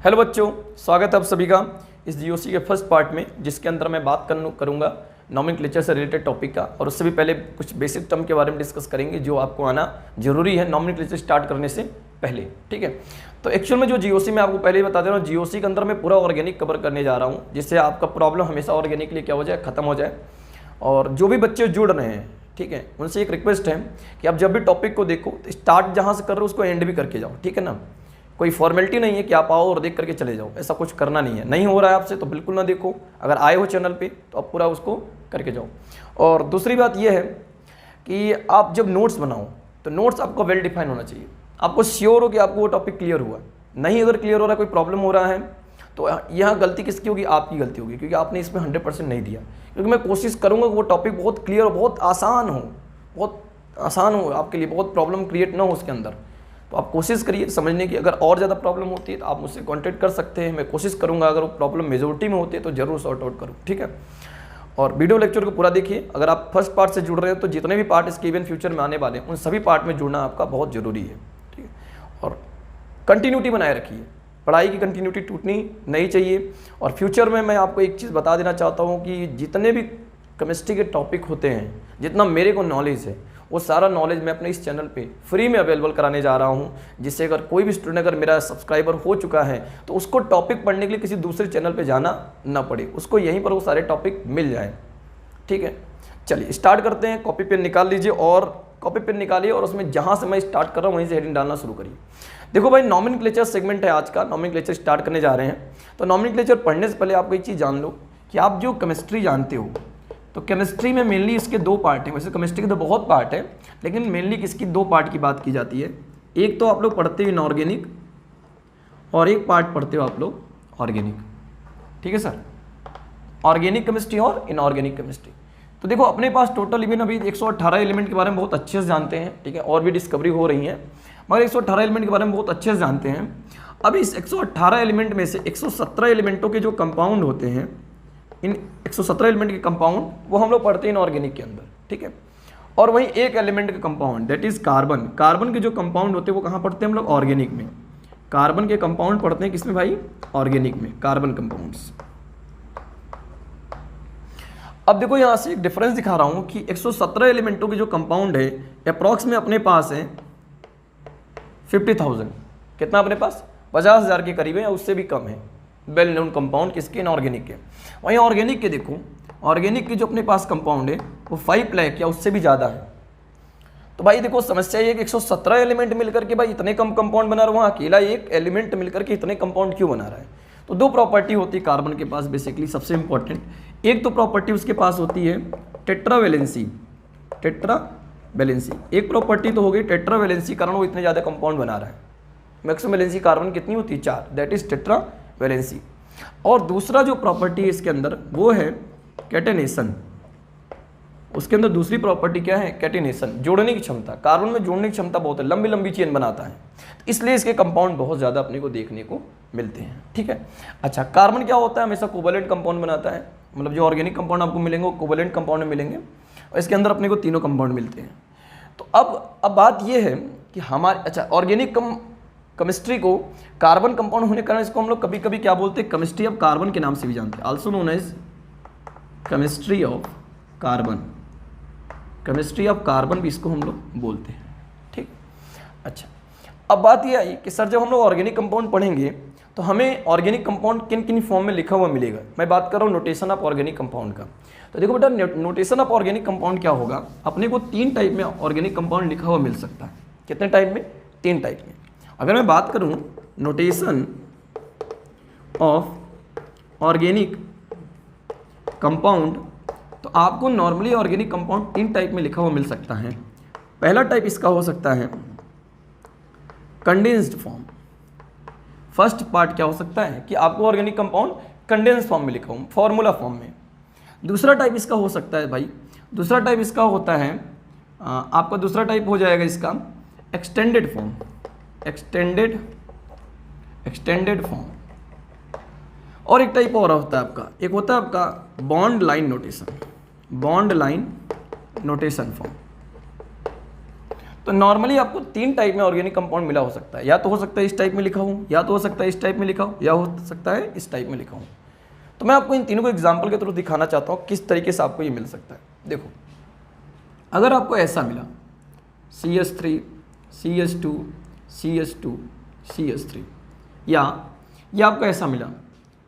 Hello बच्चों, स्वागत है आप सभी का इस जीओसी के फर्स्ट पार्ट में, जिसके अंदर मैं बात करूंगा नॉमेनक्लेचर से रिलेटेड टॉपिक का। और उससे भी पहले कुछ बेसिक टर्म के बारे में डिस्कस करेंगे जो आपको आना जरूरी है नॉमेनक्लेचर स्टार्ट करने से पहले। ठीक है, तो एक्चुअल में जो जीओसी में आपको पहले ही बता दे रहा हूँ, जीओसी के अंदर मैं पूरा ऑर्गेनिक कवर करने जा रहा हूँ, जिससे आपका प्रॉब्लम हमेशा ऑर्गेनिक के लिए क्या हो जाए, खत्म हो जाए। और जो भी बच्चे जुड़ रहे हैं, ठीक है, उनसे एक रिक्वेस्ट है कि आप जब भी टॉपिक को देखो तो स्टार्ट जहाँ से कर रहे हो उसको एंड भी करके जाओ। ठीक है ना, कोई फॉर्मेलिटी नहीं है कि आप आओ और देख करके चले जाओ, ऐसा कुछ करना नहीं है। नहीं हो रहा है आपसे तो बिल्कुल ना देखो, अगर आए हो चैनल पे तो आप पूरा उसको करके जाओ। और दूसरी बात यह है कि आप जब नोट्स बनाओ तो नोट्स आपको वेल डिफाइन होना चाहिए। आपको श्योर हो कि आपको वो टॉपिक क्लियर हुआ। नहीं अगर क्लियर हो रहा है, कोई प्रॉब्लम हो रहा है, तो यहाँ गलती किसकी होगी? आपकी गलती होगी, क्योंकि आपने इसमें 100% नहीं दिया। क्योंकि मैं कोशिश करूँगा कि वो टॉपिक बहुत क्लियर और बहुत आसान हो आपके लिए, बहुत प्रॉब्लम क्रिएट ना हो उसके अंदर। तो आप कोशिश करिए समझने की। अगर और ज़्यादा प्रॉब्लम होती है तो आप मुझसे कांटेक्ट कर सकते हैं, मैं कोशिश करूंगा अगर वो प्रॉब्लम मेजोरिटी में होती है तो जरूर सॉर्ट आउट करूँ। ठीक है, और वीडियो लेक्चर को पूरा देखिए। अगर आप फर्स्ट पार्ट से जुड़ रहे हैं तो जितने भी पार्ट इसके इवन फ्यूचर में आने वाले हैं उन सभी पार्ट में जुड़ना आपका बहुत ज़रूरी है। ठीक है, और कंटिन्यूटी बनाए रखिए, पढ़ाई की कंटिन्यूटी टूटनी नहीं चाहिए। और फ्यूचर में मैं आपको एक चीज़ बता देना चाहता हूँ कि जितने भी केमिस्ट्री के टॉपिक होते हैं, जितना मेरे को नॉलेज है, वो सारा नॉलेज मैं अपने इस चैनल पे फ्री में अवेलेबल कराने जा रहा हूँ, जिससे अगर कोई भी स्टूडेंट अगर मेरा सब्सक्राइबर हो चुका है तो उसको टॉपिक पढ़ने के लिए किसी दूसरे चैनल पे जाना ना पड़े, उसको यहीं पर वो सारे टॉपिक मिल जाएँ। ठीक है, चलिए स्टार्ट करते हैं। कॉपी पेन निकाल लीजिए और कॉपी पेन निकालिए और उसमें जहाँ से मैं स्टार्ट कर रहा हूँ वहीं से हेडिंग डालना शुरू करिए। देखो भाई, नॉमेनक्लेचर सेगमेंट है आज का, नॉमेनक्लेचर स्टार्ट करने जा रहे हैं। तो नॉमेनक्लेचर पढ़ने से पहले आपको एक चीज़ जान लो कि आप जो केमिस्ट्री जानते हो, तो केमिस्ट्री में मेनली इसके दो पार्ट हैं। वैसे केमिस्ट्री के तो बहुत पार्ट है, लेकिन मेनली किसकी दो पार्ट की बात की जाती है। एक तो आप लोग पढ़ते हो इनऑर्गेनिक और एक पार्ट पढ़ते हो आप लोग ऑर्गेनिक। ठीक है सर, ऑर्गेनिक केमिस्ट्री और इनऑर्गेनिक केमिस्ट्री। तो देखो अपने पास टोटल इवन अभी 118 एलिमेंट के बारे में बहुत अच्छे से जानते हैं। ठीक है, और भी डिस्कवरी हो रही है, मगर 118 एलिमेंट के बारे में बहुत अच्छे से जानते हैं। अब इस 118 एलिमेंट में से 117 एलिमेंटों के जो कंपाउंड होते हैं, इन 117 एलिमेंट के कंपाउंड वो हम लोग पढ़ते हैं इनऑर्गेनिक के अंदर। ठीक है, और वहीं एक एलिमेंट के compound that is carbon, carbon के जो कंपाउंड होते हैं वो कहाँ पढ़ते हैं हम लोग? ऑर्गेनिक में। कार्बन के कंपाउंड पढ़ते हैं किसमें भाई? ऑर्गेनिक में, कार्बन कंपाउंड्स। अब देखो यहाँ से एक डिफरेंस दिखा रहा हूँ कि 117 एलिमेंटों के जो कंपाउंड है अप्रॉक्स में अपने पास है 50,000। कितना अपने पास? 50,000 के करीब है या उससे भी कम है वेल नोन कंपाउंड किसके? इनऑर्गेनिक के। वहीं ऑर्गेनिक के देखो, ऑर्गेनिक के जो अपने पास कंपाउंड है वो 5 लाख या उससे भी ज़्यादा है। तो भाई देखो समस्या ये है कि 117 एलिमेंट मिलकर के भाई इतने कम कंपाउंड बना रहा है, वहाँ अकेला एक एलिमेंट मिलकर के इतने कंपाउंड क्यों बना रहा है? तो दो प्रॉपर्टी होती है कार्बन के पास बेसिकली सबसे इंपॉर्टेंट। एक तो प्रॉपर्टी उसके पास होती है टेट्रावैलेंसी, टेट्रावैलेंसी एक प्रॉपर्टी तो हो गई टेट्रावैलेंसी, कारण वो इतने ज़्यादा कंपाउंड बना रहा है। मैक्सिमम वैलेंसी कार्बन कितनी होती है? 4, दैट इज टेट्रावैलेंसी। और दूसरा जो प्रॉपर्टी है इसके अंदर वो है कैटेनेशन। उसके अंदर दूसरी प्रॉपर्टी क्या है? कैटेनेशन, जोड़ने की क्षमता। कार्बन में जोड़ने की क्षमता बहुत है, लंबी लंबी चेन बनाता है, तो इसलिए इसके कंपाउंड बहुत ज़्यादा अपने को देखने को मिलते हैं। ठीक है, अच्छा कार्बन क्या होता है? हमेशा कोवैलेंट कंपाउंड बनाता है, मतलब जो ऑर्गेनिक कंपाउंड आपको मिलेंगे वो कोवैलेंट कंपाउंड में मिलेंगे, और इसके अंदर अपने को तीनों कंपाउंड मिलते हैं। तो अब बात ये है कि हमारे अच्छा ऑर्गेनिक केमिस्ट्री को कार्बन कंपाउंड होने के कारण इसको हम लोग कभी कभी क्या बोलते हैं? केमिस्ट्री ऑफ कार्बन के नाम से भी जानते हैं, also known as chemistry of carbon. Chemistry of carbon भी इसको हम लोग बोलते हैं। ठीक, अच्छा अब बात ये आई कि सर जब हम लोग ऑर्गेनिक कंपाउंड पढ़ेंगे तो हमें ऑर्गेनिक कंपाउंड किन किन फॉर्म में लिखा हुआ मिलेगा? मैं बात कर रहा हूँ नोटेशन ऑफ ऑर्गेनिक कंपाउंड का। तो देखो बेटा, नोटेशन ऑफ ऑर्गेनिक कंपाउंड क्या होगा? अपने को 3 टाइप में ऑर्गेनिक कंपाउंड लिखा हुआ मिल सकता है। कितने टाइप में? 3 टाइप में। अगर मैं बात करूं नोटेशन ऑफ ऑर्गेनिक कंपाउंड, तो आपको नॉर्मली ऑर्गेनिक कंपाउंड 3 टाइप में लिखा हुआ मिल सकता है। पहला टाइप इसका हो सकता है कंडेंस्ड फॉर्म। फर्स्ट पार्ट क्या हो सकता है कि आपको ऑर्गेनिक कंपाउंड कंडेंस्ड फॉर्म में लिखा हुआ, फॉर्मूला फॉर्म में। दूसरा टाइप इसका हो सकता है भाई, दूसरा टाइप इसका होता है आपका दूसरा टाइप हो जाएगा इसका एक्सटेंडेड फॉर्म, एक्सटेंडेड फॉर्म। और एक टाइप और होता है आपका, एक होता है आपका bond line notation, bond line notation form. तो नॉर्मली आपको 3 टाइप में ऑर्गेनिक कंपाउंड मिला हो सकता है, या तो हो सकता है इस टाइप में लिखा हूँ, या तो हो सकता है इस टाइप में लिखा हूँ, या हो सकता है इस टाइप में लिखा हूँ। तो मैं आपको इन तीनों को एग्जाम्पल के थ्रू दिखाना चाहता हूँ किस तरीके से आपको ये मिल सकता है। देखो, अगर आपको ऐसा मिला CH3 CH2 CH2 CH3, या ये आपको ऐसा मिला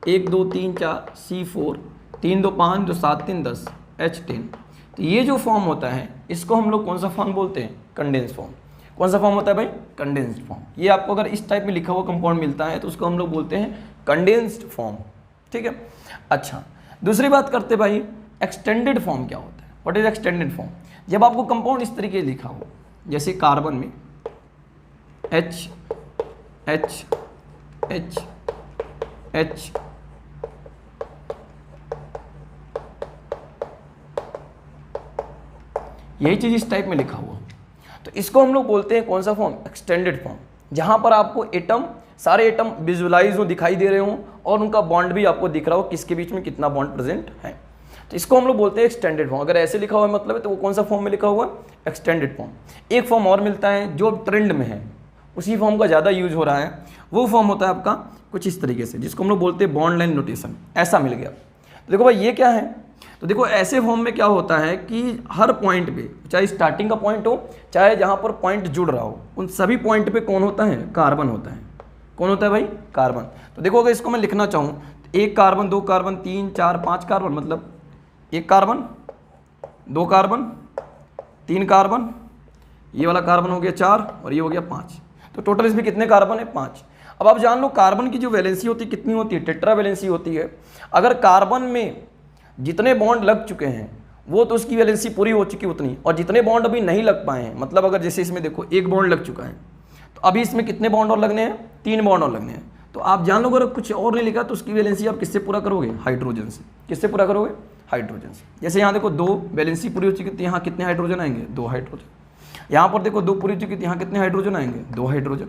1 2 3 4 C4 3 2 5 2 7 3 10 H10, तो ये जो फॉर्म होता है इसको हम लोग कौन सा फॉर्म बोलते हैं? Condense form. कौन सा फॉर्म होता है भाई? Condensed form. ये आपको अगर इस टाइप में लिखा हुआ कंपाउंड मिलता है तो उसको हम लोग बोलते हैं कंडेंस्ड फॉर्म, ठीक है। अच्छा, दूसरी बात करते भाई, एक्सटेंडेड फॉर्म क्या होता है? What is extended form? जब आपको कंपाउंड इस तरीके से लिखा हो, जैसे कार्बन में H H H H, यही चीज इस टाइप में लिखा हुआ, तो इसको हम लोग बोलते हैं कौन सा फॉर्म? Extended form. जहां पर आपको एटम, सारे एटम विजुअलाइज हो, दिखाई दे रहे हो, और उनका बॉन्ड भी आपको दिख रहा हो, किसके बीच में कितना बॉन्ड प्रेजेंट है, तो इसको हम लोग बोलते हैं एक्सटेंडेड फॉर्म। अगर ऐसे लिखा हुआ है मतलब है तो वो कौन सा फॉर्म में लिखा हुआ? Extended form. एक फॉर्म और मिलता है जो ट्रेंड में है, उसी फॉर्म का ज़्यादा यूज हो रहा है, वो फॉर्म होता है आपका कुछ इस तरीके से, जिसको हम लोग बोलते हैं बॉन्ड लाइन नोटेशन। ऐसा मिल गया, तो देखो भाई ये क्या है? तो देखो ऐसे फॉर्म में क्या होता है कि हर पॉइंट पे, चाहे स्टार्टिंग का पॉइंट हो, चाहे जहाँ पर पॉइंट जुड़ रहा हो, उन सभी पॉइंट पे कौन होता है? कार्बन होता है। कौन होता है भाई? कार्बन। तो देखो अगर इसको मैं लिखना चाहूँ तो 1 कार्बन 2 कार्बन 3 4 5 कार्बन, मतलब 1 कार्बन 2 कार्बन 3 कार्बन, ये वाला कार्बन हो गया 4 और ये हो गया 5, तो टोटल इसमें कितने कार्बन है? 5। अब आप जान लो कार्बन की जो वैलेंसी होती है कितनी होती है? टेट्रा वैलेंसी होती है। अगर कार्बन में जितने बॉन्ड लग चुके हैं वो तो उसकी वैलेंसी पूरी हो चुकी उतनी, और जितने बॉन्ड अभी नहीं लग पाए हैं, मतलब अगर जैसे इसमें देखो 1 बॉन्ड लग चुका है, तो अभी इसमें कितने बॉन्ड और लगने हैं? 3 बॉन्ड और लगने हैं। तो आप जान लो अगर कुछ और नहीं लिखा तो उसकी वैलेंसी आप किससे पूरा करोगे? हाइड्रोजन से। किससे पूरा करोगे? हाइड्रोजन से। जैसे यहाँ देखो 2 वैलेंसी पूरी हो चुकी थी, यहाँ कितने हाइड्रोजन आएंगे? 2 हाइड्रोजन। यहाँ पर देखो 2 पूरी चुकी थी, यहाँ कितने हाइड्रोजन आएंगे? 2 हाइड्रोजन।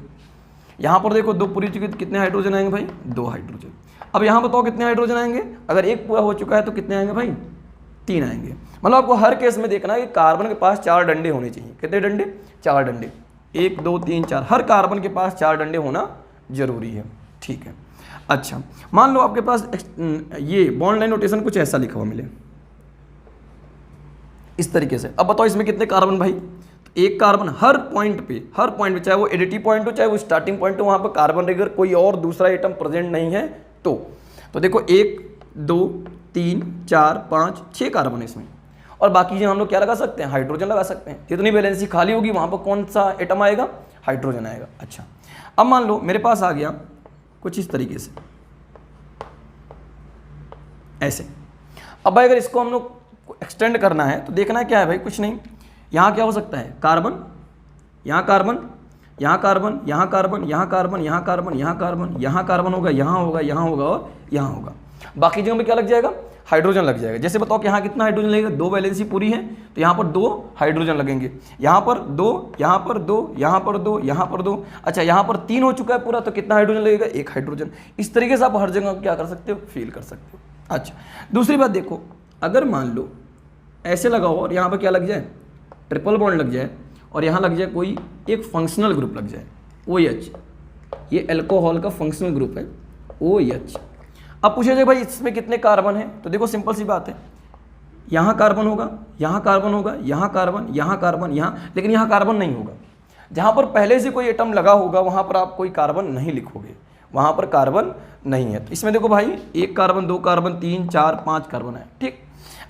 यहाँ पर देखो 2 पूरी चुकी थी, कितने हाइड्रोजन आएंगे भाई? 2 हाइड्रोजन। अब यहाँ बताओ कितने हाइड्रोजन आएंगे? अगर 1 पूरा हो चुका है तो कितने आएंगे भाई? 3 आएंगे। मतलब आपको हर केस में देखना है कि कार्बन के पास 4 डंडे होने चाहिए। कितने डंडे? 4 डंडे। 1 2 3 4, हर कार्बन के पास 4 डंडे होना जरूरी है, ठीक है। अच्छा, मान लो आपके पास ये बॉन्ड लाइन नोटेशन कुछ ऐसा लिखा हुआ मिले इस तरीके से। अब बताओ इसमें कितने कार्बन भाई? तो 1 कार्बन हर पॉइंट पे, चाहे वो एडिटिव पॉइंट हो चाहे वो स्टार्टिंग पॉइंट हो, वहां पर कार्बन अगर कोई और दूसरा एटम प्रेजेंट नहीं है तो देखो 1 2 3 4 5 6 कार्बन है इसमें, और बाकी जो हम लोग क्या लगा सकते हैं? हाइड्रोजन लगा सकते हैं। जितनी वैलेंसी खाली होगी वहां पर कौन सा एटम आएगा? हाइड्रोजन आएगा। अच्छा, अब मान लो मेरे पास आ गया कुछ इस तरीके से ऐसे। अब भाई अगर इसको हम लोग एक्सटेंड करना है तो देखना क्या है भाई? कुछ नहीं, यहाँ क्या हो सकता है? कार्बन, यहाँ कार्बन, यहाँ कार्बन, यहाँ कार्बन, यहाँ कार्बन, यहाँ कार्बन, यहाँ कार्बन, यहाँ कार्बन होगा, यहाँ होगा, यहाँ होगा और यहाँ होगा। बाकी जगह में क्या लग जाएगा? हाइड्रोजन लग जाएगा। जैसे बताओ कि यहाँ कितना हाइड्रोजन लगेगा? 2 वैलेंसी पूरी है तो यहाँ पर 2 हाइड्रोजन लगेंगे, यहाँ पर 2, यहाँ पर 2, यहाँ पर 2, यहाँ पर 2। अच्छा, यहाँ पर 3 हो चुका है पूरा, तो कितना हाइड्रोजन लगेगा? 1 हाइड्रोजन। इस तरीके से आप हर जगह क्या कर सकते हो? फील कर सकते हो। अच्छा, दूसरी बात देखो, अगर मान लो ऐसे लगा हो और यहाँ पर क्या लग जाए? ट्रिपल बॉन्ड लग जाए, और यहाँ लग जाए कोई एक फंक्शनल ग्रुप लग जाए, OH। ये अल्कोहल का फंक्शनल ग्रुप है, OH। अब पूछे जाए भाई इसमें कितने कार्बन है? तो देखो सिंपल सी बात है, यहाँ कार्बन होगा, यहाँ कार्बन होगा, यहाँ कार्बन, यहाँ कार्बन, यहाँ, लेकिन यहाँ कार्बन नहीं होगा। जहाँ पर पहले से कोई एटम लगा होगा वहाँ पर आप कोई कार्बन नहीं लिखोगे, वहाँ पर कार्बन नहीं है। तो इसमें देखो भाई 1 कार्बन 2 कार्बन 3 4 5 कार्बन है, ठीक।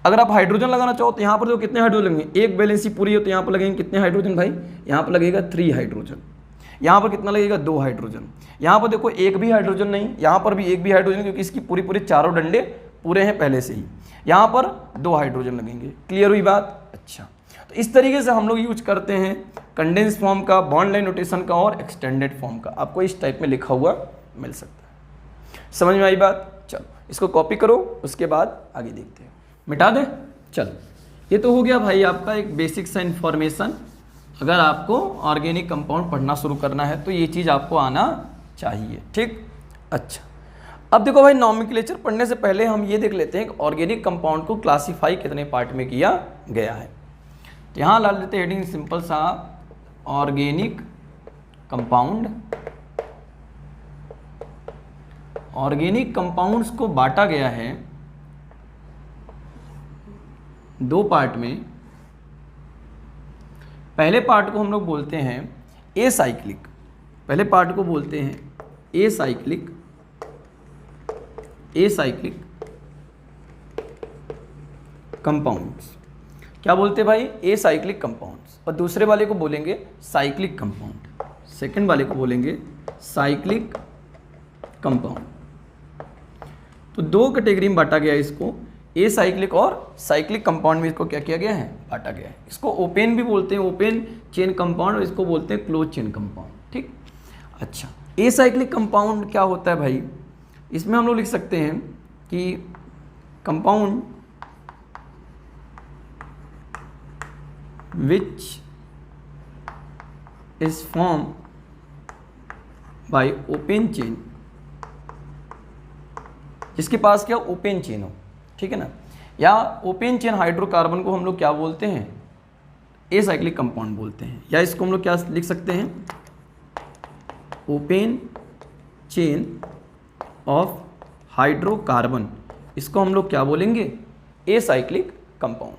अगर आप हाइड्रोजन लगाना चाहो तो यहाँ पर देखो कितने हाइड्रोजन लगेंगे? 1 वैलेंसी पूरी है तो यहाँ पर लगेंगे कितने हाइड्रोजन भाई? यहाँ पर लगेगा 3 हाइड्रोजन। यहाँ पर कितना लगेगा? 2 हाइड्रोजन। यहाँ पर देखो 1 भी हाइड्रोजन नहीं, यहाँ पर भी 1 भी हाइड्रोजन, क्योंकि इसकी पूरी चारों डंडे पूरे हैं पहले से ही। यहाँ पर 2 हाइड्रोजन लगेंगे। क्लियर हुई बात? अच्छा, तो इस तरीके से हम लोग यूज करते हैं कंडेंस फॉर्म का, बॉन्ड लाइन नोटेशन का और एक्सटेंडेड फॉर्म का। आपको इस टाइप में लिखा हुआ मिल सकता है। समझ में आई बात? चलो इसको कॉपी करो, उसके बाद आगे देखते हैं। मिटा दे? चलो, ये तो हो गया भाई आपका एक बेसिक सा इन्फॉर्मेशन। अगर आपको ऑर्गेनिक कंपाउंड पढ़ना शुरू करना है तो ये चीज़ आपको आना चाहिए, ठीक। अच्छा, अब देखो भाई नॉमेनक्लेचर पढ़ने से पहले हम ये देख लेते हैं कि ऑर्गेनिक कंपाउंड को क्लासीफाई कितने पार्ट में किया गया है। तो यहाँ ला लेते हैं हेडिंग सिंपल सा, ऑर्गेनिक कंपाउंड, ऑर्गेनिक कंपाउंड्स को बांटा गया है दो पार्ट में। पहले पार्ट को हम लोग बोलते हैं एसाइक्लिक, पहले पार्ट को बोलते हैं एसाइक्लिक, एसाइक्लिक कंपाउंड्स। क्या बोलते हैं भाई? Acyclic compounds. और दूसरे वाले को बोलेंगे साइक्लिक कंपाउंड, सेकंड वाले को बोलेंगे साइक्लिक कंपाउंड। तो दो कैटेगरी में बांटा गया है इसको, एसाइक्लिक और साइक्लिक कंपाउंड में इसको क्या किया गया है? बांटा गया है। इसको ओपेन भी बोलते हैं, ओपेन चेन कंपाउंड, और इसको बोलते हैं क्लोज चेन कंपाउंड। ठीक, अच्छा, एसाइक्लिक कंपाउंड क्या होता है भाई? इसमें हम लोग लिख सकते हैं कि compound which is form by open chain, जिसके पास क्या ओपन चेन हो, ठीक है ना, या ओपन चेन हाइड्रोकार्बन को हम लोग क्या बोलते हैं? एसाइक्लिक कंपाउंड बोलते हैं। या इसको हम लोग क्या लिख सकते हैं? ओपन चेन ऑफ हाइड्रोकार्बन, इसको हम लोग क्या बोलेंगे? Acyclic compound.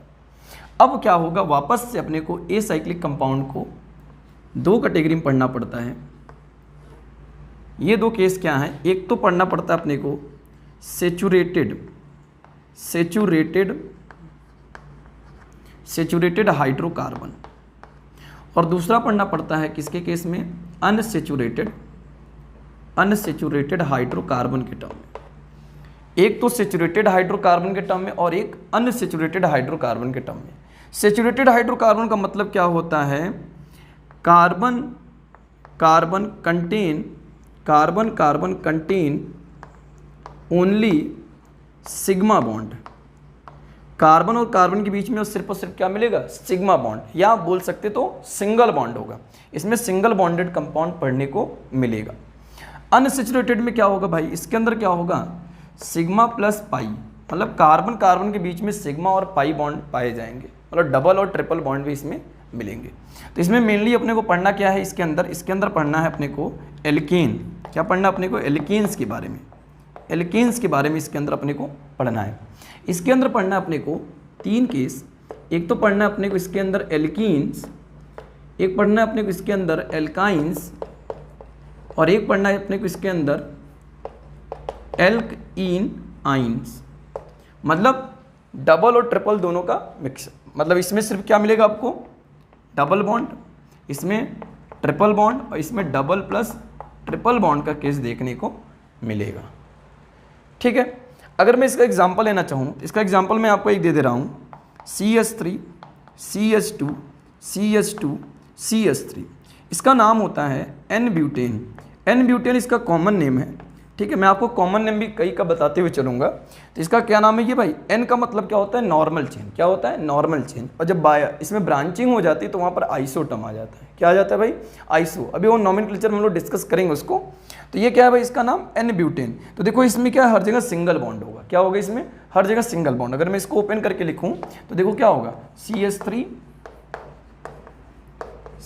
अब क्या होगा, वापस से अपने को एसाइक्लिक कंपाउंड को दो कैटेगरी में पढ़ना पड़ता है। ये दो केस क्या हैं? एक तो पढ़ना पड़ता है अपने को सेचुरेटेड हाइड्रोकार्बन, और दूसरा पढ़ना पड़ता है किसके केस में? अनसेचुरेटेड हाइड्रोकार्बन के टर्म में। एक तो सेचुरेटेड हाइड्रोकार्बन के टर्म में और एक अनसेचुरेटेड हाइड्रोकार्बन के टर्म में। सेचुरेटेड हाइड्रोकार्बन का मतलब क्या होता है? Carbon contain only sigma bond. Carbon और कार्बन के बीच में सिर्फ और सिर्फ क्या मिलेगा? सिग्मा बॉन्ड, या बोल सकते तो सिंगल बॉन्ड होगा। इसमें सिंगल बॉन्डेड कंपाउंड पढ़ने को मिलेगा। अनसेचुरेटेड में क्या होगा भाई? इसके अंदर क्या होगा? सिग्मा प्लस पाई, मतलब कार्बन कार्बन के बीच में सिग्मा और पाई बॉन्ड पाए जाएंगे, मतलब डबल और ट्रिपल बॉन्ड भी इसमें मिलेंगे। तो इसमें मेनली अपने को पढ़ना क्या है? इसके अंदर पढ़ना है अपने को एल्केन। क्या पढ़ना अपने को? एल्केन्स के बारे में, एल्केन्स के बारे में इसके अंदर अपने को पढ़ना है। इसके अंदर पढ़ना है अपने को तीन केस। एक तो पढ़ना है अपने को इसके अंदर एल्कीन्स, एक पढ़ना है अपने को इसके अंदर एल्काइंस, और एक पढ़ना है अपने को इसके अंदर एल्कीन आइंस। मतलब डबल और ट्रिपल दोनों का मिक्स। मतलब इसमें सिर्फ क्या मिलेगा आपको? डबल बॉन्ड, इसमें ट्रिपल बॉन्ड, और इसमें डबल प्लस ट्रिपल बॉन्ड का केस देखने को मिलेगा। ठीक है, अगर मैं इसका एग्जांपल लेना चाहूँ, इसका एग्जांपल मैं आपको एक दे रहा हूँ, CH3 CH2 CH2 CH3। इसका नाम होता है एन ब्यूटेन। एन ब्यूटेन इसका कॉमन नेम है। ठीक है, मैं आपको कॉमन नेम भी कई का बताते हुए चलूंगा। तो इसका क्या नाम है ये भाई? एन का मतलब क्या होता है? Normal chain. क्या होता है? Normal chain. और जब इसमें ब्रांचिंग हो जाती है तो वहाँ पर आइसो टर्म आ जाता है। क्या आ जाता है भाई? आइसो। अभी वो नॉमेनक्लेचर में हम लोग डिस्कस करेंगे उसको। तो ये क्या है भाई? इसका नाम एन ब्यूटेन। तो देखो इसमें क्या है? हर जगह सिंगल बॉन्ड होगा। क्या होगा इसमें? हर जगह सिंगल बॉन्ड। अगर मैं इसको ओपन करके लिखूँ तो देखो क्या होगा? CH3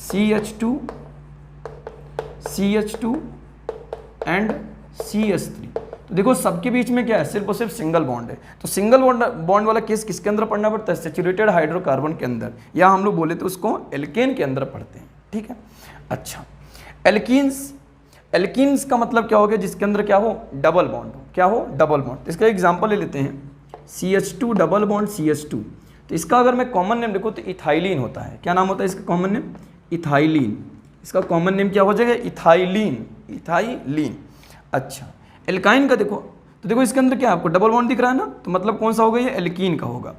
CH2 CH2 and CH3। तो देखो सबके बीच में क्या है? सिर्फ और सिर्फ सिंगल बॉन्ड है। तो सिंगल बॉन्ड वाला केस किसके अंदर पढ़ना पड़ता है? सेचुरेटेड हाइड्रोकार्बन के अंदर, या हम लोग बोले तो उसको एल्केन के अंदर पढ़ते हैं। ठीक है, अच्छा, एल्कीन्स का मतलब क्या हो गया? जिसके अंदर क्या हो? डबल बॉन्ड हो। क्या हो? Double bond. तो इसका एग्जाम्पल ले लेते हैं, CH2 डबल बॉन्ड CH2। तो इसका अगर मैं कॉमन नेम देखो तो इथाइलिन होता है। क्या नाम होता है इसका कॉमन नेम? इथाइलिन। इसका कॉमन नेम क्या हो जाएगा? Ethylene, ethylene. अच्छा, एल्काइन का देखो, तो देखो इसके अंदर क्या आपको डबल बॉन्ड दिख रहा है ना, तो मतलब कौन सा होगा? ये एल्कीन का होगा।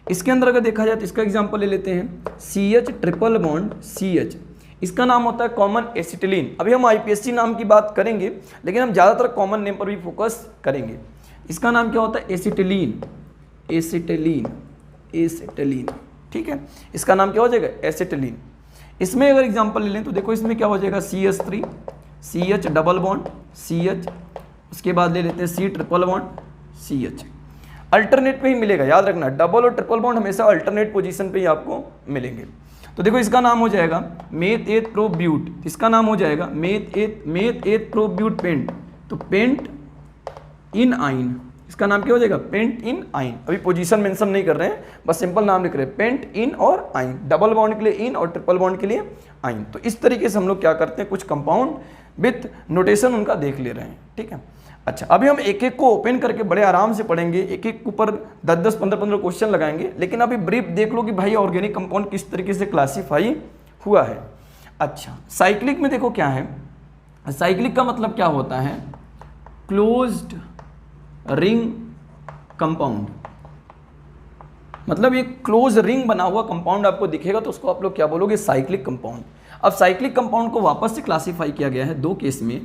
इसके अंदर अगर देखा जाए तो इसका एग्जांपल ले लेते हैं, CH ट्रिपल बॉन्ड CH। इसका नाम होता है कॉमन एसिटिलीन। अभी हम IPSC नाम की बात करेंगे, लेकिन हम ज़्यादातर कॉमन नेम पर भी फोकस करेंगे। इसका नाम क्या होता है? Acetylene, acetylene, acetylene. ठीक है, इसका नाम क्या हो जाएगा? एसिटिलीन। इसमें अगर एग्जांपल ले लें तो देखो इसमें क्या हो जाएगा? CH3 CH double bond CH, उसके बाद ले लेते हैं C triple bond CH। Alternate पे ही मिलेगा, याद रखना, डबल और ट्रिपल बॉन्ड हमेशा अल्टरनेट पोजीशन पे ही आपको मिलेंगे। तो देखो इसका नाम हो जाएगा मेथ एथ प्रो ब्यूट, इसका नाम हो जाएगा meth eth pro but pent, तो पेंट इन आइन, इसका नाम क्या हो जाएगा पेंट इन आइन। अभी पोजीशन मेंशन नहीं कर रहे हैं, बस सिंपल नाम लिख रहे हैं पेंट इन और आइन, डबल बॉन्ड के लिए इन और ट्रिपल बॉन्ड के लिए आइन। तो इस तरीके से हम लोग क्या करते हैं, कुछ कंपाउंड विथ नोटेशन उनका देख ले रहे हैं, ठीक है। अच्छा, अभी हम एक एक को ओपन करके बड़े आराम से पढ़ेंगे, एक एक के ऊपर 10-10, 15-15 क्वेश्चन लगाएंगे, लेकिन अभी ब्रीफ देख लो कि भाई ऑर्गेनिक कंपाउंड किस तरीके से क्लासीफाई हुआ है। अच्छा, साइक्लिक में देखो क्या है, साइक्लिक का मतलब क्या होता है, क्लोज्ड रिंग कंपाउंड, मतलब एक क्लोज रिंग बना हुआ कंपाउंड आपको दिखेगा तो उसको आप लोग क्या बोलोगे, साइक्लिक कंपाउंड। अब साइक्लिक कंपाउंड को वापस से क्लासीफाई किया गया है दो केस में,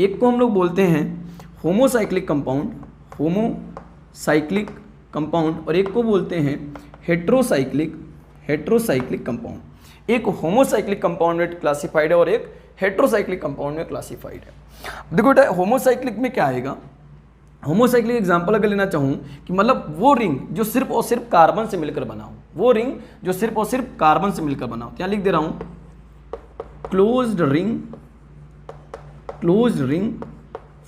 एक को हम लोग बोलते हैं होमोसाइक्लिक कंपाउंड, होमोसाइक्लिक कंपाउंड, और एक को बोलते हैं हेट्रोसाइक्लिक कंपाउंड। एक होमोसाइक्लिक कंपाउंड में क्लासिफाइड है और एक हेट्रोसाइक्लिक कंपाउंड में क्लासिफाइड है। देखो बेटा होमोसाइक्लिक में क्या आएगा, होमोसाइक्लिक एग्जांपल अगर लेना चाहूँ कि मतलब वो रिंग जो सिर्फ और सिर्फ कार्बन से मिलकर बना हो, वो रिंग जो सिर्फ और सिर्फ कार्बन से मिलकर बना हो, क्या लिख दे रहा हूँ, closed ring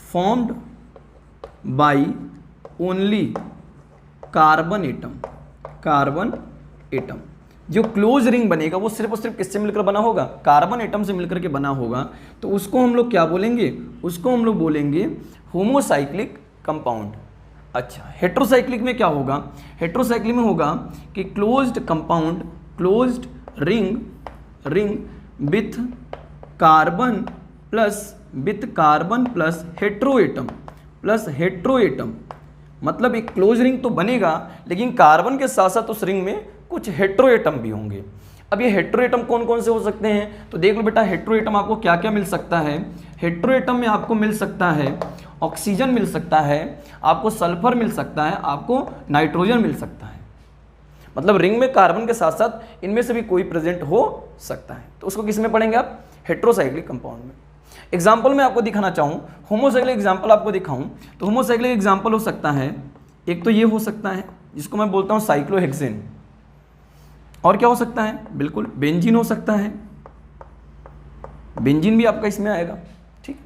formed by only carbon atom. जो क्लोज रिंग बनेगा वो सिर्फ और सिर्फ किससे मिलकर बना होगा, कार्बन एटम से मिलकर के बना होगा, तो उसको हम लोग क्या बोलेंगे, उसको हम लोग बोलेंगे होमोसाइक्लिक कंपाउंड। अच्छा, हेट्रोसाइक्लिक में क्या होगा, हेट्रोसाइक्लिक में होगा कि closed compound, closed ring with carbon plus hetero atom, मतलब एक क्लोज रिंग तो बनेगा लेकिन कार्बन के साथ साथ उस रिंग में कुछ हेट्रो एटम भी होंगे। अब ये हेट्रो एटम कौन कौन से हो सकते हैं, तो देख लो बेटा हेट्रो एटम आपको क्या क्या मिल सकता है, हेट्रो एटम में आपको मिल सकता है ऑक्सीजन मिल सकता है, आपको सल्फर मिल सकता है, आपको नाइट्रोजन मिल सकता है, मतलब रिंग में कार्बन के साथ साथ इनमें से भी कोई प्रेजेंट हो सकता है। तो उसको किस में पढ़ेंगे आप, हेट्रोसाइक्लिक कंपाउंड में। एग्जाम्पल में आपको दिखाना चाहूँ, होमोसाइक्लिक एग्जाम्पल आपको दिखाऊं तो होमोसाइक्लिक एग्जाम्पल हो सकता है, एक तो ये हो सकता है जिसको मैं बोलता हूँ साइक्लोहेक्सेन, और क्या हो सकता है, बिल्कुल बेंजीन हो सकता है, बेंजीन भी आपका इसमें आएगा, ठीक।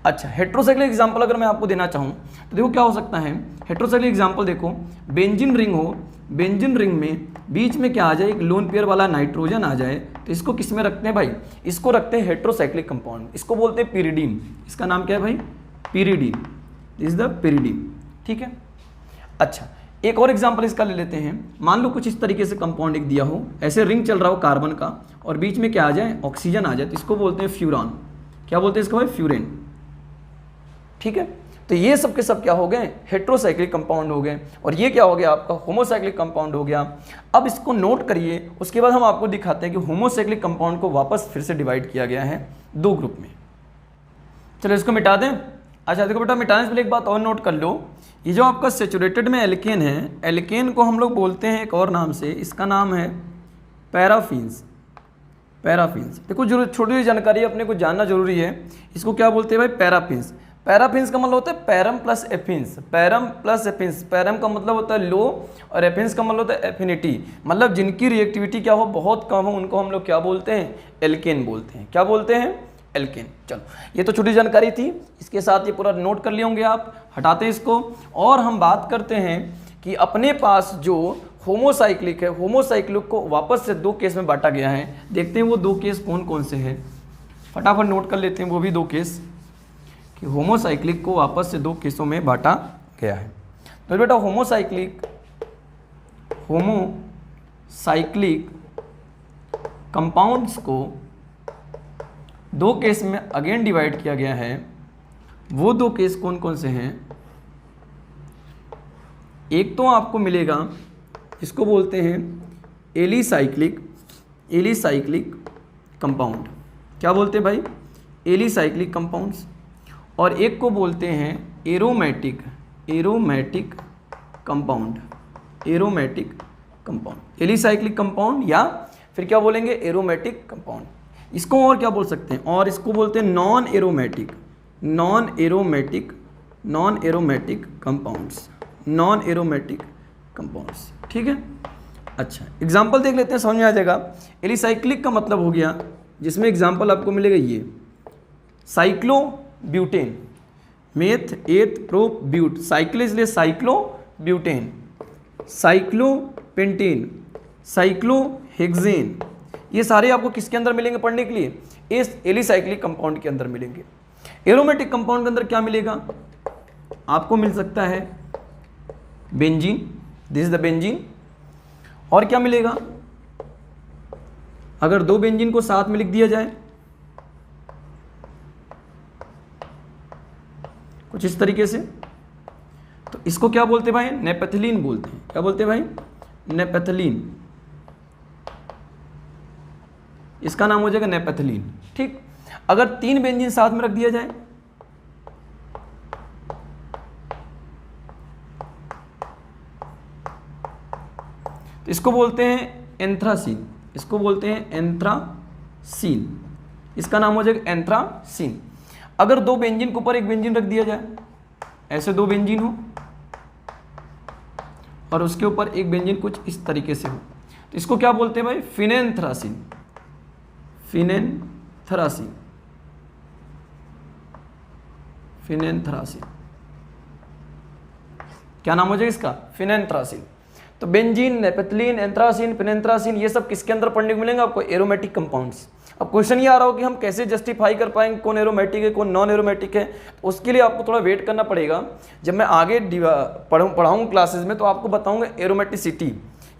अच्छा, हेट्रोसाइक्लिक एग्जांपल अगर मैं आपको देना चाहूँ तो देखो क्या हो सकता है, हेट्रोसाइक्लिक एग्जांपल देखो, बेंजीन रिंग हो, बेंजीन रिंग में बीच में क्या आ जाए, एक लोन पेयर वाला नाइट्रोजन आ जाए, तो इसको किस में रखते हैं भाई, इसको रखते हैं हेट्रोसाइक्लिक कंपाउंड, इसको बोलते हैं पिरिडीन, इसका नाम क्या है भाई, pyridine, this is the pyridine, ठीक है। अच्छा, एक और एग्जांपल इसका ले लेते हैं, मान लो कुछ इस तरीके से कंपाउंड एक दिया हो, ऐसे रिंग चल रहा हो कार्बन का और बीच में क्या आ जाए, ऑक्सीजन आ जाए, तो इसको बोलते हैं फ्यूरान, क्या बोलते हैं इसको भाई, फ्यूरेन, ठीक है। तो ये सब के सब क्या हो गए, हेट्रोसाइक्लिक कंपाउंड हो गए, और ये क्या हो गया आपका, होमोसाइक्लिक कंपाउंड हो गया। अब इसको नोट करिए, उसके बाद हम आपको दिखाते हैं कि होमोसाइक्लिक कंपाउंड को वापस फिर से डिवाइड किया गया है दो ग्रुप में। चलो इसको मिटा दें। अच्छा देखो बेटा, मिटाने से पहले एक बात और नोट कर लो, ये जो आपका सेचुरेटेड में एल्केन है, एल्केन को हम लोग बोलते हैं एक और नाम से, इसका नाम है पैराफिन्स। देखो जो छोटी जानकारी अपने को जानना जरूरी है, इसको क्या बोलते हैं भाई, पैराफिन्स। पैराफिन्स का मतलब होता है पैरम प्लस एफिन्स, पैरम का मतलब होता है लो और एफिन्स का मतलब होता है एफिनिटी, मतलब जिनकी रिएक्टिविटी क्या हो, बहुत कम हो, उनको हम लोग क्या बोलते हैं, एल्केन बोलते हैं। क्या बोलते हैं, एल्केन। चलो ये तो छोटी जानकारी थी, इसके साथ ये पूरा नोट कर लिए होंगे आप, हटाते हैं इसको, और हम बात करते हैं कि अपने पास जो होमोसाइक्लिक है, होमोसाइक्लिक को वापस से दो केस में बांटा गया है, देखते हैं वो दो केस कौन कौन से हैं, फटाफट नोट कर लेते हैं वो भी दो केस, कि होमोसाइक्लिक को वापस से दो केसों में बांटा गया है। तो बेटा होमोसाइक्लिक कंपाउंड्स को दो केस में अगेन डिवाइड किया गया है। वो दो केस कौन कौन से हैं, एक तो आपको मिलेगा, इसको बोलते हैं एलिसाइक्लिक कंपाउंड, क्या बोलते हैं भाई, एलिसाइक्लिक कंपाउंड्स, और एक को बोलते हैं एरोमेटिक कंपाउंड, एलिसाइक्लिक कंपाउंड, या फिर क्या बोलेंगे, एरोमेटिक कंपाउंड। इसको और क्या बोल सकते हैं, और इसको बोलते हैं नॉन एरोमेटिक कंपाउंड्स, ठीक है। अच्छा, एग्जाम्पल देख लेते हैं, समझ में आ जाएगा। एलिसाइक्लिक का मतलब हो गया, जिसमें एग्जाम्पल आपको मिलेगा ये cyclobutane, meth eth prop but, cycle इसलिए cyclobutane, cyclopentane, cyclohexane, ये सारे आपको किसके अंदर मिलेंगे पढ़ने के लिए? इस एलिसाइक्लिक कंपाउंड के अंदर मिलेंगे। एरोमेटिक कंपाउंड के अंदर क्या मिलेगा आपको? मिल सकता है benzene, this is the benzene. और क्या मिलेगा? अगर दो बेंजीन को साथ में लिख दिया जाए कुछ इस तरीके से, तो इसको क्या बोलते हैं भाई? नेपैथिलीन बोलते हैं। क्या बोलते हैं भाई? नेपैथिलीन। इसका नाम हो जाएगा नेपैथिलीन। ठीक, अगर तीन बेंजीन साथ में रख दिया जाए तो इसको बोलते हैं एंथ्रासीन, इसको बोलते हैं एंथ्रासीन, इसका नाम हो जाएगा एंथ्रासीन। अगर दो बेंजीन के ऊपर एक बेंजीन रख दिया जाए, ऐसे दो बेंजीन हो और उसके ऊपर एक बेंजीन कुछ इस तरीके से हो, तो इसको क्या बोलते हैं भाई? फिनेंथ्रासीन, फिनेंथ्रासीन, फिनेंथ्रासीन। क्या नाम हो जाएगा इसका? फिनेंथ्रासीन। तो बेंजीन, नेपैथिलीन, एंथ्रासीन, फिनेंथ्रासीन, ये सब किसके अंदर पढ़ने को मिलेंगे आपको? Aromatic compounds. अब क्वेश्चन ये आ रहा हो कि हम कैसे जस्टिफाई कर पाएंगे कौन एरोमेटिक है कौन नॉन एरोमेटिक है, तो उसके लिए आपको थोड़ा वेट करना पड़ेगा। जब मैं आगे पढ़ाऊँ क्लासेस में तो आपको बताऊंगा एरोमेटिसिटी,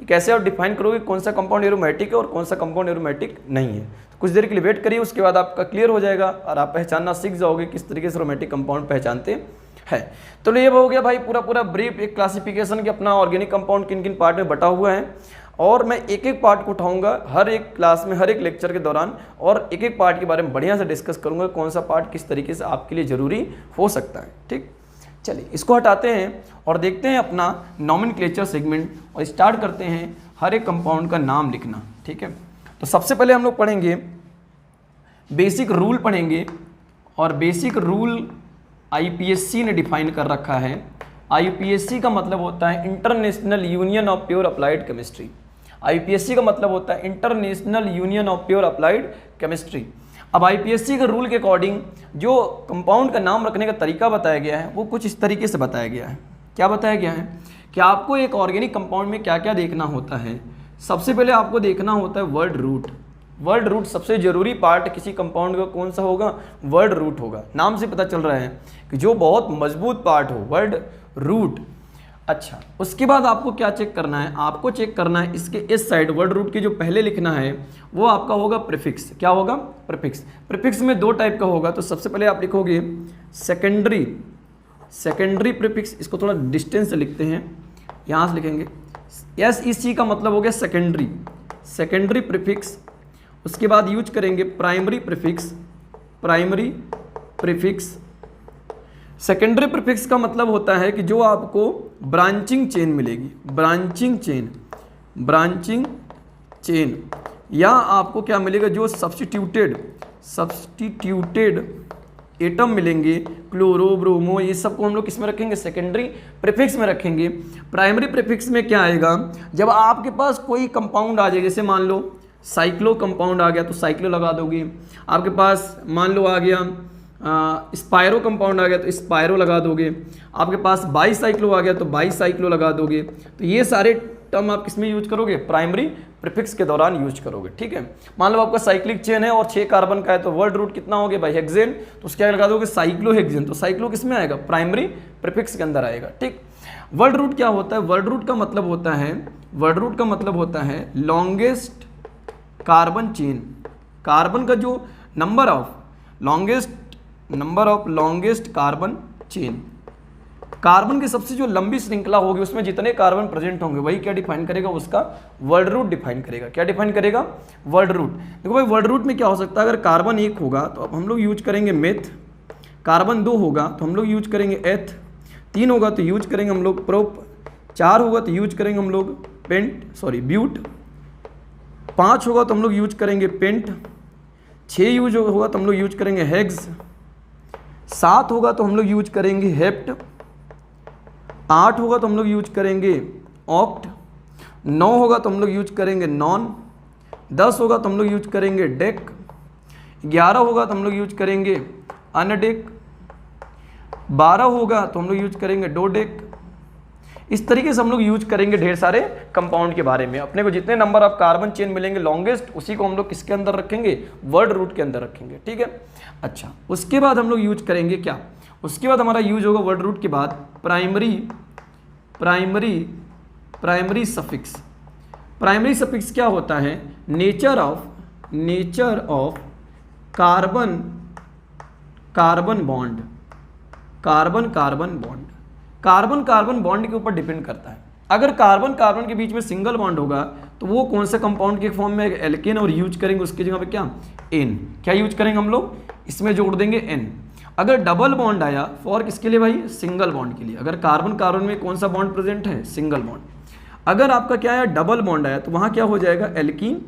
कैसे आप डिफाइन करोगे कौन सा कंपाउंड एरोमेटिक है और कौन सा कंपाउंड एरोमेटिक नहीं है। तो कुछ देर के लिए वेट करिए, उसके बाद आपका क्लियर हो जाएगा और आप पहचानना सीख जाओगे किस तरीके से एरोमेटिक कंपाउंड पहचानते है। तो ये हो गया भाई पूरा ब्रीफ एक क्लासिफिकेशन कि अपना ऑर्गेनिक कंपाउंड किन किन पार्ट में बटा हुआ है, और मैं एक एक पार्ट को उठाऊंगा हर एक क्लास में, हर एक लेक्चर के दौरान, और एक एक पार्ट के बारे में बढ़िया से डिस्कस करूंगा कौन सा पार्ट किस तरीके से आपके लिए ज़रूरी हो सकता है। ठीक, चलिए इसको हटाते हैं और देखते हैं अपना नॉमेनक्लेचर सेगमेंट और स्टार्ट करते हैं हर एक कंपाउंड का नाम लिखना। ठीक है, तो सबसे पहले हम लोग पढ़ेंगे बेसिक रूल पढ़ेंगे, और बेसिक रूल आईपीएससी ने डिफाइन कर रखा है। आईपीएससी का मतलब होता है international union of pure applied chemistry. IPSC का मतलब होता है international union of pure applied chemistry. अब आईपीएससी के रूल के अकॉर्डिंग जो कंपाउंड का नाम रखने का तरीका बताया गया है वो कुछ इस तरीके से बताया गया है। क्या बताया गया है कि आपको एक ऑर्गेनिक कंपाउंड में क्या क्या देखना होता है। सबसे पहले आपको देखना होता है वर्ड रूट। वर्ड रूट सबसे जरूरी पार्ट किसी कंपाउंड का कौन सा होगा? वर्ड रूट होगा। नाम से पता चल रहा है कि जो बहुत मजबूत पार्ट हो, वर्ड रूट। अच्छा, उसके बाद आपको क्या चेक करना है? आपको चेक करना है इसके इस साइड वर्ड रूट के जो पहले लिखना है वो आपका होगा प्रीफिक्स। क्या होगा? प्रीफिक्स। प्रीफिक्स में दो टाइप का होगा, तो सबसे पहले आप लिखोगे सेकेंडरी, सेकेंडरी प्रीफिक्स। इसको थोड़ा डिस्टेंस से लिखते हैं, यहाँ से लिखेंगे SEC का मतलब हो गया सेकेंडरी, सेकेंडरी प्रीफिक्स। उसके बाद यूज करेंगे primary prefix, primary prefix. Secondary prefix का मतलब होता है कि जो आपको ब्रांचिंग चेन मिलेगी, ब्रांचिंग चेन, ब्रांचिंग चेन, या आपको क्या मिलेगा? जो सब्स्टिट्यूटेड, सब्स्टिट्यूटेड एटम मिलेंगे, क्लोरो, ब्रोमो, ये सब को हम लोग किस में रखेंगे? सेकेंडरी प्रीफिक्स में रखेंगे। प्राइमरी प्रीफिक्स में क्या आएगा? जब आपके पास कोई कंपाउंड आ जाए, जैसे मान लो साइक्लो कंपाउंड आ गया तो साइक्लो लगा दोगे। आपके पास मान लो आ गया स्पायरो कंपाउंड आ गया तो स्पायरो लगा दोगे। आपके पास बाईसाइक्लो आ गया तो बाईसाइक्लो लगा दोगे। तो ये सारे टर्म आप किस में यूज करोगे? प्राइमरी प्रीफिक्स के दौरान यूज करोगे। ठीक है, मान लो आपका साइक्लिक चेन है और 6 कार्बन का है, तो वर्ड रूट कितना हो गया भाई? हेक्सेन। तो उसके आगे लगा दोगे साइक्लो हेक्सेन, तो साइक्लो किस में आएगा? प्राइमरी प्रीफिक्स के अंदर आएगा। ठीक, वर्ड रूट क्या होता है? वर्ड रूट का मतलब होता है, वर्ड रूट का मतलब होता है लॉन्गेस्ट कार्बन चेन। कार्बन का जो number of longest carbon chain, carbon की सबसे जो लंबी श्रृंखला होगी उसमें जितने कार्बन प्रेजेंट होंगे वही क्या डिफाइन करेगा? उसका वर्ड रूट डिफाइन करेगा। क्या डिफाइन करेगा? Word root. देखो भाई वर्ड रूट में क्या हो सकता है? अगर कार्बन 1 होगा तो अब हम लोग यूज करेंगे मेथ, कार्बन 2 होगा तो हम लोग यूज करेंगे एथ, 3 होगा तो यूज करेंगे हम लोग प्रोप, 4 होगा तो यूज करेंगे हम लोग ब्यूट, 5 होगा तो हम लोग यूज करेंगे पेंट, 6 यूज होगा तो हम लोग यूज करेंगे हेक्स, 7 होगा तो हम लोग यूज करेंगे हेप्ट, 8 होगा तो हम लोग यूज करेंगे ऑक्ट, 9 होगा तो हम लोग यूज करेंगे नॉन, 10 होगा तो हम लोग यूज करेंगे डेक, 11 होगा तो हम लोग यूज करेंगे अनडेक, 12 होगा तो हम लोग यूज करेंगे डोडेक। इस तरीके से हम लोग यूज करेंगे ढेर सारे कंपाउंड के बारे में। अपने को जितने नंबर ऑफ कार्बन चेन मिलेंगे लॉन्गेस्ट, उसी को हम लोग किसके अंदर रखेंगे, वर्ड रूट के अंदर रखेंगे, ठीक है। अच्छा, उसके बाद हम लोग यूज करेंगे क्या, उसके बाद हमारा यूज होगा वर्ड रूट के बाद प्राइमरी सफिक्स। प्राइमरी सफिक्स क्या होता है, nature of carbon bond, carbon bond के ऊपर डिपेंड करता है। अगर कार्बन के बीच में सिंगल बॉन्ड होगा तो वो कौन से कंपाउंड के फॉर्म में, एल्केन, और यूज करेंगे उसकी जगह पे क्या, एन। क्या यूज करेंगे हम लोग, इसमें जोड़ देंगे एन। अगर डबल बॉन्ड आया, फॉर किसके लिए भाई, सिंगल बॉन्ड के लिए। अगर कार्बन में कौन सा बॉन्ड प्रेजेंट है, सिंगल बॉन्ड। अगर आपका क्या है, डबल बॉन्ड आया तो वहाँ क्या हो जाएगा, एल्कीन।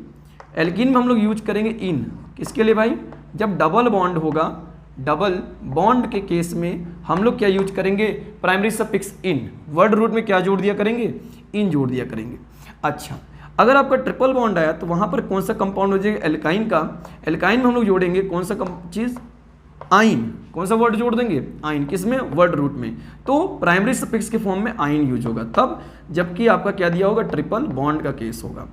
एल्कीन में हम लोग यूज करेंगे इन, किसके लिए भाई, जब डबल बॉन्ड होगा, डबल बॉन्ड के केस में हम लोग क्या यूज करेंगे, प्राइमरी सफिक्स इन। वर्ड रूट में क्या जोड़ दिया करेंगे, इन जोड़ दिया करेंगे। अच्छा, अगर आपका ट्रिपल बॉन्ड आया तो वहाँ पर कौन सा कंपाउंड हो जाएगा, एल्काइन का। एल्काइन में हम लोग जोड़ेंगे कौन सा चीज़, आइन। कौन सा वर्ड जोड़ देंगे, आइन। किसमें, वर्ड रूट में। तो प्राइमरी सफिक्स के फॉर्म में आइन यूज होगा तब, जबकि आपका क्या दिया होगा, ट्रिपल बॉन्ड का केस होगा।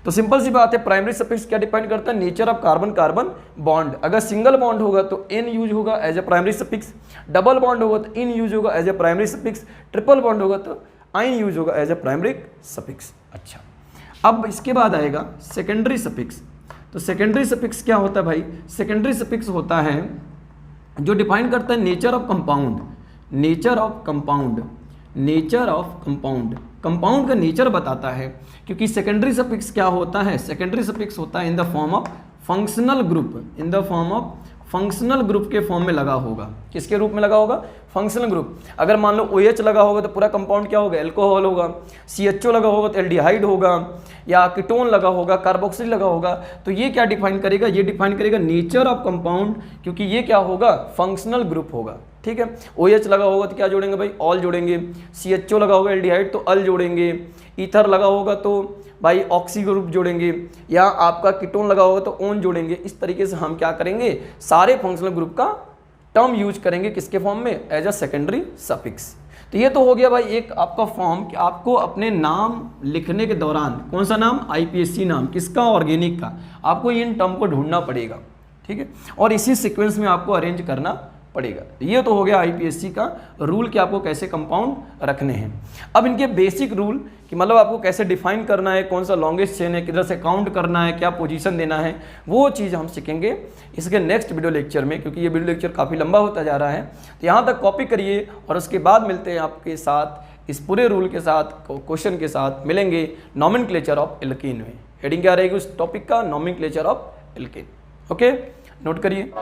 तो सिंपल सी बात है, प्राइमरी सफिक्स क्या डिपेंड करता है, नेचर ऑफ कार्बन बॉन्ड। अगर सिंगल बॉन्ड होगा तो एन यूज होगा as a primary suffix, double bond होगा तो इन यूज होगा as a primary suffix, triple bond होगा तो आइन यूज होगा एज ए प्राइमरी सफिक्स। अच्छा, अब इसके बाद आएगा सेकेंडरी सफिक्स। तो सेकेंडरी सफिक्स क्या होता है भाई, सेकेंडरी सफिक्स होता है जो डिफाइन करता है नेचर ऑफ कंपाउंड, कंपाउंड का नेचर बताता है। क्योंकि सेकेंडरी सफिक्स क्या होता है, सेकेंडरी सफिक्स होता है in the form of functional group, के फॉर्म में लगा होगा। किसके रूप में लगा होगा, फंक्शनल ग्रुप। अगर मान लो OH लगा होगा तो पूरा कंपाउंड क्या होगा, एल्कोहल होगा। CHO लगा होगा तो एल्डिहाइड होगा, या कीटोन लगा होगा, कार्बोक्सिल लगा होगा। तो ये क्या डिफाइन करेगा, ये डिफाइन करेगा नेचर ऑफ कंपाउंड, क्योंकि ये क्या होगा, फंक्शनल ग्रुप होगा, ठीक है। OH लगा होगा तो क्या जोड़ेंगे भाई, ऑल जोड़ेंगे। CHO लगा होगा एल्डिहाइड तो अल जोड़ेंगे। ईथर लगा होगा तो भाई ऑक्सी ग्रुप जोड़ेंगे, या आपका कीटोन लगा होगा तो ओन जोड़ेंगे। इस तरीके से हम क्या करेंगे, सारे फंक्शनल ग्रुप का टर्म यूज करेंगे किसके फॉर्म में, एज अ सेकेंडरी सफिक्स। तो ये तो हो गया भाई एक आपका फॉर्म कि आपको अपने नाम लिखने के दौरान, कौन सा नाम, IPSC नाम, किसका, ऑर्गेनिक का, आपको इन टर्म को ढूंढना पड़ेगा, ठीक है। और इसी सीक्वेंस में आपको अरेंज करना पड़ेगा। ये तो हो गया IPSC का रूल कि आपको कैसे कंपाउंड रखने हैं। अब इनके बेसिक रूल कि मतलब आपको कैसे डिफाइन करना है, कौन सा लॉन्गेस्ट चेन है, किधर से काउंट करना है, क्या पोजीशन देना है, वो चीज़ हम सीखेंगे इसके नेक्स्ट वीडियो लेक्चर में, क्योंकि ये वीडियो लेक्चर काफ़ी लंबा होता जा रहा है। तो यहाँ तक कॉपी करिए और उसके बाद मिलते हैं आपके साथ इस पूरे रूल के साथ, क्वेश्चन के साथ मिलेंगे नॉमेनक्लेचर ऑफ एल्केन में। हेडिंग क्या रहेगी उस टॉपिक का, nomenclature of alkene. Okay, note करिए।